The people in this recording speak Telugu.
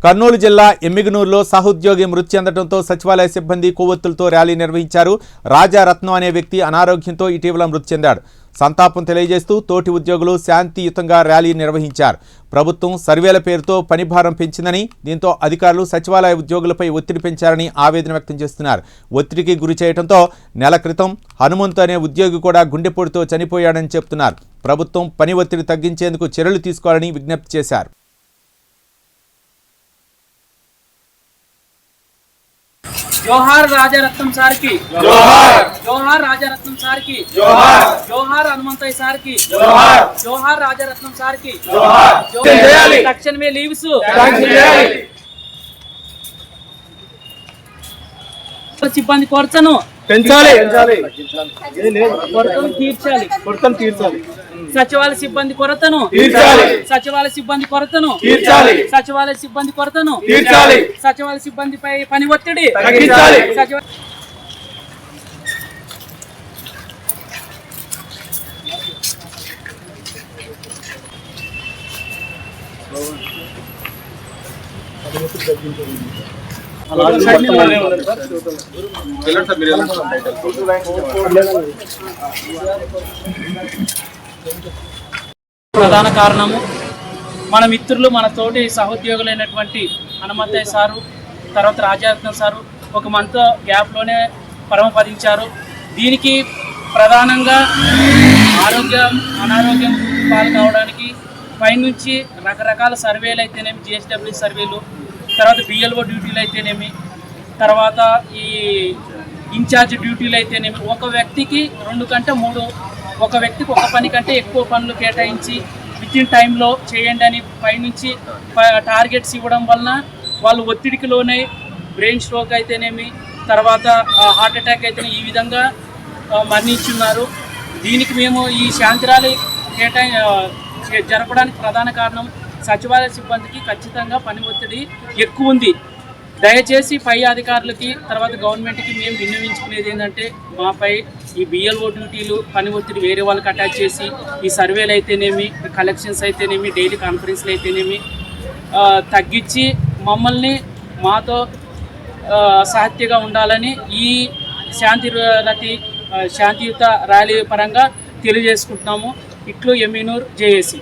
కర్నూలు జిల్లా ఎమ్మిగనూరులో సహోద్యోగి మృతి చెందడంతో సచివాలయ సిబ్బంది కొవ్వొత్తులతో ర్యాలీ నిర్వహించారు. రాజారత్నం అనే వ్యక్తి అనారోగ్యంతో ఇటీవల మృతి చెందాడు. సంతాపం తెలియజేస్తూ తోటి ఉద్యోగులు శాంతియుతంగా ర్యాలీ నిర్వహించారు. ప్రభుత్వం సర్వేల పేరుతో పనిభారం పెంచిందని, దీంతో అధికారులు సచివాలయ ఉద్యోగులపై ఒత్తిడి పెంచారని ఆవేదన వ్యక్తం చేస్తున్నారు. ఒత్తిడికి గురి చేయడంతో నెల క్రితం హనుమంతు అనే ఉద్యోగి కూడా గుండెపోటుతో చనిపోయాడని చెబుతున్నారు. ప్రభుత్వం పని ఒత్తిడి తగ్గించేందుకు చర్యలు తీసుకోవాలని విజ్ఞప్తి చేశారు. जोहार राजारत्नम सार की जोहार, जोहार राजारत्नम सार की जोहार, जोहार हनुमंतయ్య सार की जोहार, जोहार राजारत्नम सार की जोहार, जोहार तक्षण में लीव्स సిబ్బంది కొరతను పెంచాలి, కొరతను తీర్చాలి, కొరతను తీర్చాలి. సచివాలయ సిబ్బంది కొరతను తీర్చాలి, సచివాలయ సిబ్బంది కొరతను తీర్చాలి, సచివాలయ సిబ్బంది కొరతను తీర్చాలి, సచివాలయ సిబ్బందిపై పని ఒత్తిడి తగ్గించాలి. ప్రధాన కారణము మన మిత్రులు, మన తోటి సహోద్యోగులైనటువంటి హనుమంతయ్య సారు, తర్వాత రాజారత్నం సారు ఒక మంత్ గ్యాప్లోనే పరమపదించారు. దీనికి ప్రధానంగా అనారోగ్యం పాలు కావడానికి పైనుంచి రకరకాల సర్వేలు అయితేనేమి, జిఎస్డబ్ల్యూ సర్వేలు, తర్వాత బిఎల్ఓ డ్యూటీలు అయితేనేమి, తర్వాత ఈ ఇన్ఛార్జ్ డ్యూటీలు అయితేనేమి, ఒక వ్యక్తికి 2 కంటే 3, ఒక వ్యక్తికి ఒక పని కంటే ఎక్కువ పనులు కేటాయించి వితిన్ టైంలో చేయండి అని పైనుంచి టార్గెట్స్ ఇవ్వడం వలన వాళ్ళు ఒత్తిడికి లోనై బ్రెయిన్ స్ట్రోక్ అయితేనేమి, తర్వాత హార్ట్ అటాక్ అయితేనే ఈ విధంగా మరణించున్నారు. దీనికి మేము ఈ శాంతి ర్యాలీ జరపడానికి ప్రధాన కారణం సచివాలయ సిబ్బందికి ఖచ్చితంగా పని ఒత్తిడి ఎక్కువ ఉంది. దయచేసి పై అధికారులకి, తర్వాత గవర్నమెంట్కి మేము విన్నవించుకునేది ఏంటంటే, మాపై ఈ బిఎల్ఓ డ్యూటీలు, పని ఒత్తిడి వేరే వాళ్ళకి అటాచ్ చేసి ఈ సర్వేలు అయితేనేమి, కలెక్షన్స్ అయితేనేమి, డైలీ కాన్ఫరెన్స్లు అయితేనేమి తగ్గించి మమ్మల్ని మాతో సాహిత్యంగా ఉండాలని ఈ శాంతియుత ర్యాలీ పరంగా తెలియజేసుకుంటున్నాము. ఇట్లు ఎమ్మిగనూరు జేఏసీ.